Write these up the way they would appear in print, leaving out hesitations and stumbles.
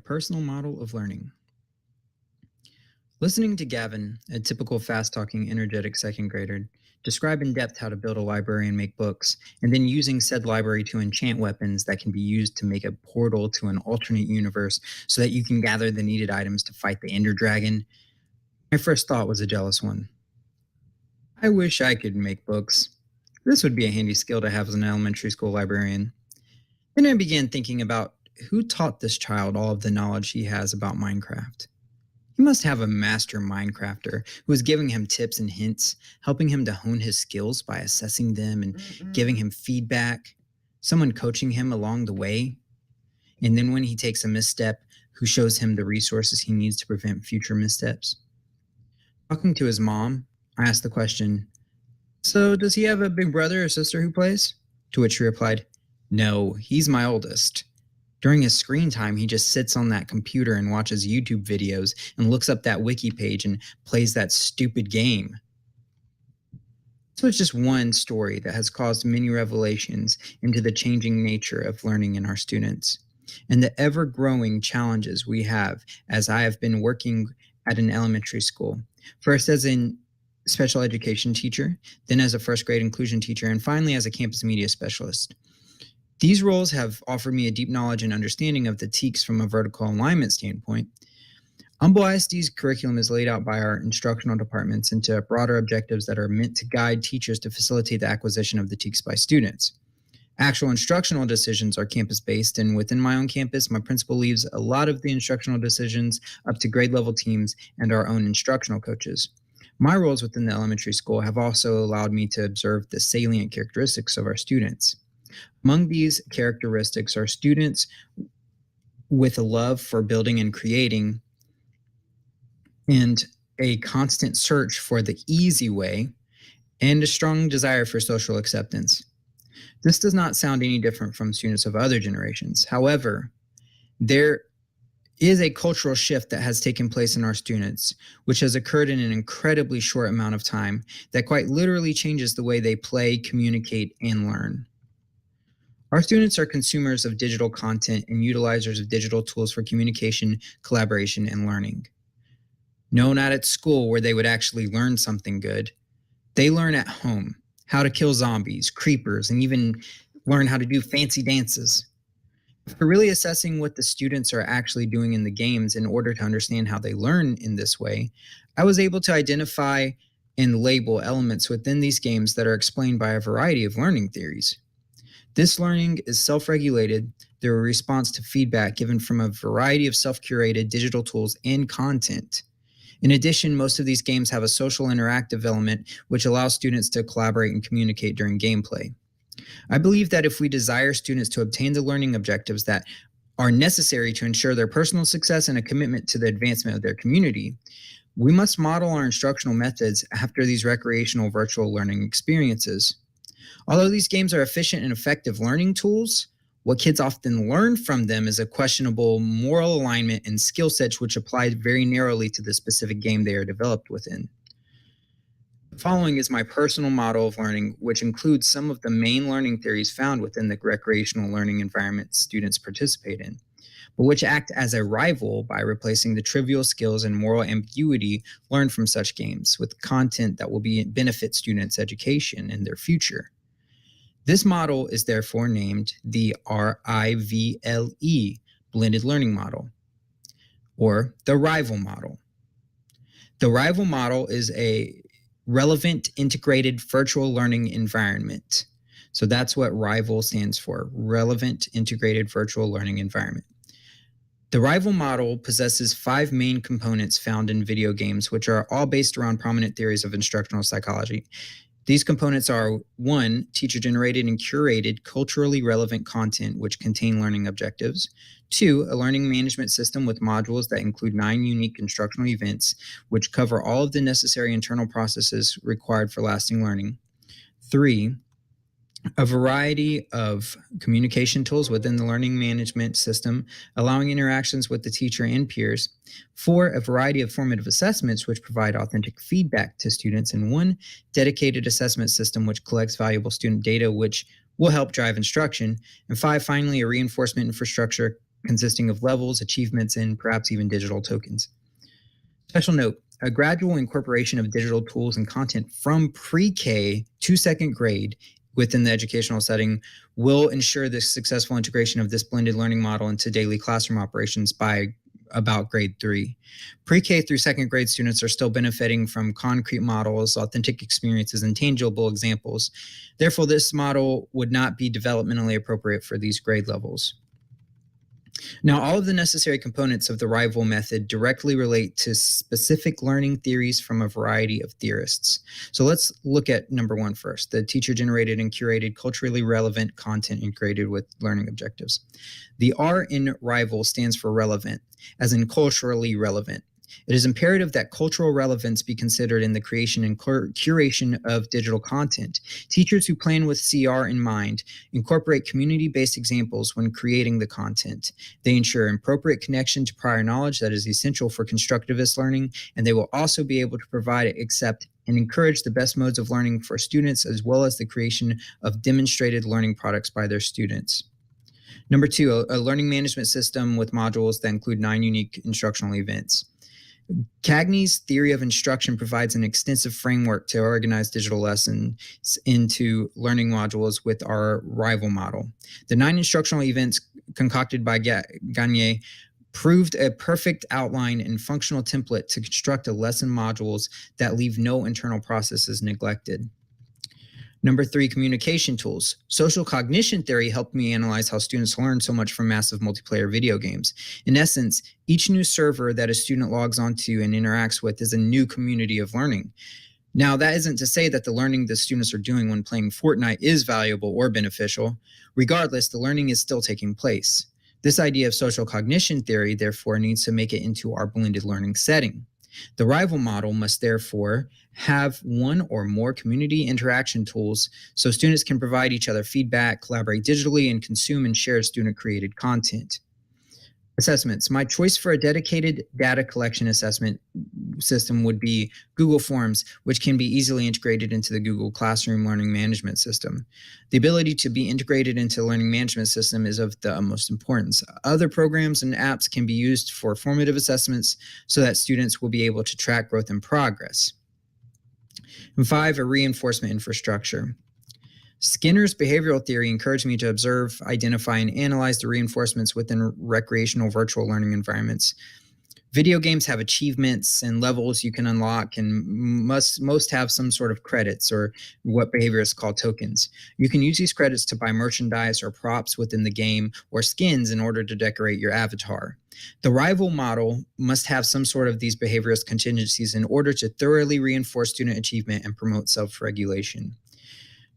personal model of learning. Listening to Gavin, a typical fast talking, energetic second grader, describe in depth how to build a library and make books, and then using said library to enchant weapons that can be used to make a portal to an alternate universe so that you can gather the needed items to fight the Ender Dragon, my first thought was a jealous one. I wish I could make books. This would be a handy skill to have as an elementary school librarian. Then I began thinking about who taught this child all of the knowledge he has about Minecraft. He must have a master Minecrafter who is giving him tips and hints, helping him to hone his skills by assessing them and giving him feedback, someone coaching him along the way. And then when he takes a misstep, who shows him the resources he needs to prevent future missteps. Talking to his mom, I asked the question, "So does he have a big brother or sister who plays?" To which she replied, "No, he's my oldest. During his screen time, he just sits on that computer and watches YouTube videos and looks up that wiki page and plays that stupid game." So it's just one story that has caused many revelations into the changing nature of learning in our students and the ever-growing challenges we have as I have been working at an elementary school, first as a special education teacher, then as a first grade inclusion teacher, and finally as a campus media specialist. These roles have offered me a deep knowledge and understanding of the TEKS from a vertical alignment standpoint. Humble ISD's curriculum is laid out by our instructional departments into broader objectives that are meant to guide teachers to facilitate the acquisition of the TEKS by students. Actual instructional decisions are campus-based, and within my own campus, my principal leaves a lot of the instructional decisions up to grade level teams and our own instructional coaches. My roles within the elementary school have also allowed me to observe the salient characteristics of our students. Among these characteristics are students with a love for building and creating and a constant search for the easy way and a strong desire for social acceptance. This does not sound any different from students of other generations. However, there is a cultural shift that has taken place in our students, which has occurred in an incredibly short amount of time that quite literally changes the way they play, communicate, and learn. Our students are consumers of digital content and utilizers of digital tools for communication, collaboration, and learning. No, not at school where they would actually learn something good. They learn at home how to kill zombies, creepers, and even learn how to do fancy dances. After really assessing what the students are actually doing in the games in order to understand how they learn in this way, I was able to identify and label elements within these games that are explained by a variety of learning theories. This learning is self-regulated through a response to feedback given from a variety of self-curated digital tools and content. In addition, most of these games have a social interactive element which allows students to collaborate and communicate during gameplay. I believe that if we desire students to obtain the learning objectives that are necessary to ensure their personal success and a commitment to the advancement of their community, we must model our instructional methods after these recreational virtual learning experiences. Although these games are efficient and effective learning tools, what kids often learn from them is a questionable moral alignment and skill sets which apply very narrowly to the specific game they are developed within. The following is my personal model of learning, which includes some of the main learning theories found within the recreational learning environment students participate in, but which act as a rival by replacing the trivial skills and moral ambiguity learned from such games with content that will benefit students' education and their future. This model is therefore named the RIVLE, Blended Learning Model, or the Rival Model. The Rival Model is a relevant integrated virtual learning environment. So that's what RIVAL stands for, Relevant Integrated Virtual Learning Environment. The Rival Model possesses 5 main components found in video games, which are all based around prominent theories of instructional psychology. These components are 1, teacher-generated and curated culturally relevant content which contain learning objectives. 2, a learning management system with modules that include 9 unique instructional events which cover all of the necessary internal processes required for lasting learning. 3, a variety of communication tools within the learning management system, allowing interactions with the teacher and peers. 4, a variety of formative assessments which provide authentic feedback to students. And 1, dedicated assessment system which collects valuable student data which will help drive instruction. And 5, finally, a reinforcement infrastructure consisting of levels, achievements, and perhaps even digital tokens. Special note, a gradual incorporation of digital tools and content from pre-K to second grade within the educational setting will ensure the successful integration of this blended learning model into daily classroom operations by about grade 3. Pre-K through second grade students are still benefiting from concrete models, authentic experiences, and tangible examples. Therefore, this model would not be developmentally appropriate for these grade levels. Now, all of the necessary components of the rival method directly relate to specific learning theories from a variety of theorists. So let's look at number 1 first, the teacher-generated and curated culturally relevant content integrated with learning objectives. The R in rival stands for relevant, as in culturally relevant. It is imperative that cultural relevance be considered in the creation and curation of digital content. Teachers who plan with CR in mind incorporate community-based examples when creating the content. They ensure appropriate connection to prior knowledge that is essential for constructivist learning, and they will also be able to provide, accept, and encourage the best modes of learning for students, as well as the creation of demonstrated learning products by their students. Number 2, a learning management system with modules that include 9 unique instructional events. Cagney's theory of instruction provides an extensive framework to organize digital lessons into learning modules with our rival model. The 9 instructional events concocted by Gagne proved a perfect outline and functional template to construct a lesson modules that leave no internal processes neglected. Number 3, communication tools. Social cognition theory helped me analyze how students learn so much from massive multiplayer video games. In essence, each new server that a student logs onto and interacts with is a new community of learning. Now, that isn't to say that the learning the students are doing when playing Fortnite is valuable or beneficial. Regardless, the learning is still taking place. This idea of social cognition theory, therefore, needs to make it into our blended learning setting. The rival model must therefore have 1 or more community interaction tools so students can provide each other feedback, collaborate digitally, and consume and share student-created content. Assessments. My choice for a dedicated data collection assessment system would be Google Forms, which can be easily integrated into the Google Classroom Learning Management System. The ability to be integrated into the learning management system is of the utmost importance. Other programs and apps can be used for formative assessments so that students will be able to track growth and progress. And 5, a reinforcement infrastructure. Skinner's behavioral theory encouraged me to observe, identify, and analyze the reinforcements within recreational virtual learning environments. Video games have achievements and levels you can unlock, and most have some sort of credits, or what behaviorists call tokens. You can use these credits to buy merchandise or props within the game, or skins in order to decorate your avatar. The rival model must have some sort of these behaviorist contingencies in order to thoroughly reinforce student achievement and promote self-regulation.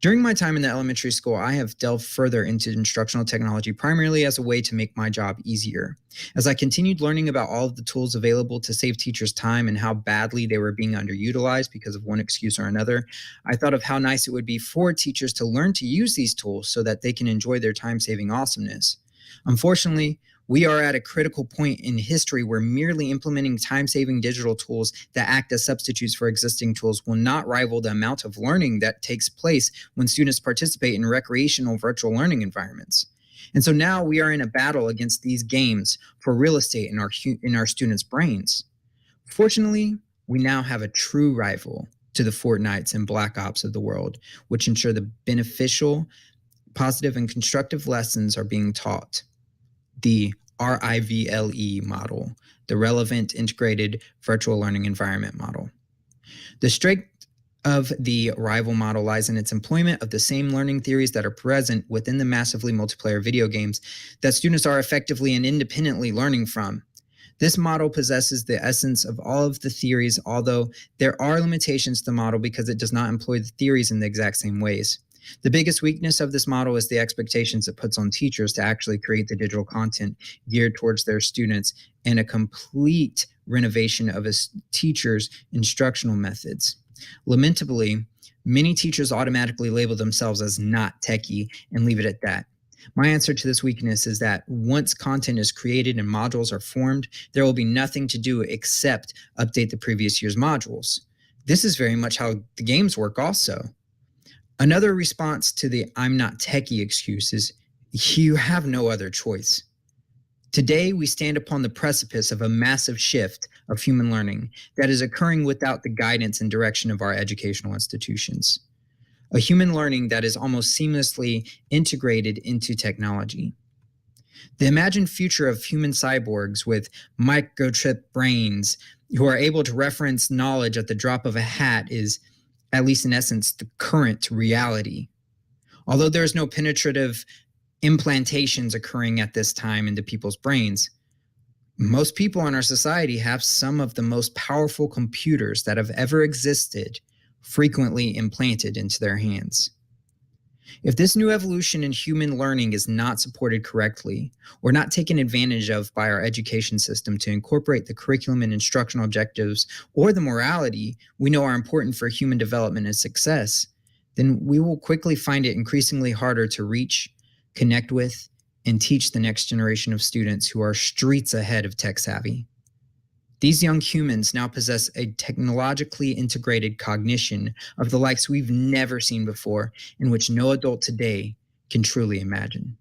During my time in the elementary school, I have delved further into instructional technology primarily as a way to make my job easier. As I continued learning about all of the tools available to save teachers time and how badly they were being underutilized because of one excuse or another, I thought of how nice it would be for teachers to learn to use these tools so that they can enjoy their time-saving awesomeness. Unfortunately, we are at a critical point in history where merely implementing time-saving digital tools that act as substitutes for existing tools will not rival the amount of learning that takes place when students participate in recreational virtual learning environments. And so now we are in a battle against these games for real estate in our students' brains. Fortunately, we now have a true rival to the Fortnites and Black Ops of the world, which ensure the beneficial, positive, and constructive lessons are being taught. The RIVLE model, the Relevant Integrated Virtual Learning Environment model. The strength of the rival model lies in its employment of the same learning theories that are present within the massively multiplayer video games that students are effectively and independently learning from. This model possesses the essence of all of the theories, although there are limitations to the model because it does not employ the theories in the exact same ways. The biggest weakness of this model is the expectations it puts on teachers to actually create the digital content geared towards their students, and a complete renovation of a teacher's instructional methods. Lamentably, many teachers automatically label themselves as not techie and leave it at that. My answer to this weakness is that once content is created and modules are formed, there will be nothing to do except update the previous year's modules. This is very much how the games work also. Another response to the "I'm not techie" excuse is you have no other choice. Today, we stand upon the precipice of a massive shift of human learning that is occurring without the guidance and direction of our educational institutions. A human learning that is almost seamlessly integrated into technology. The imagined future of human cyborgs with microchip brains who are able to reference knowledge at the drop of a hat is, at least in essence, the current reality. Although there is no penetrative implantations occurring at this time into people's brains, most people in our society have some of the most powerful computers that have ever existed frequently implanted into their hands. If this new evolution in human learning is not supported correctly or not taken advantage of by our education system to incorporate the curriculum and instructional objectives or the morality we know are important for human development and success, then we will quickly find it increasingly harder to reach, connect with, and teach the next generation of students who are streets ahead of tech savvy. These young humans now possess a technologically integrated cognition of the likes we've never seen before, in which no adult today can truly imagine.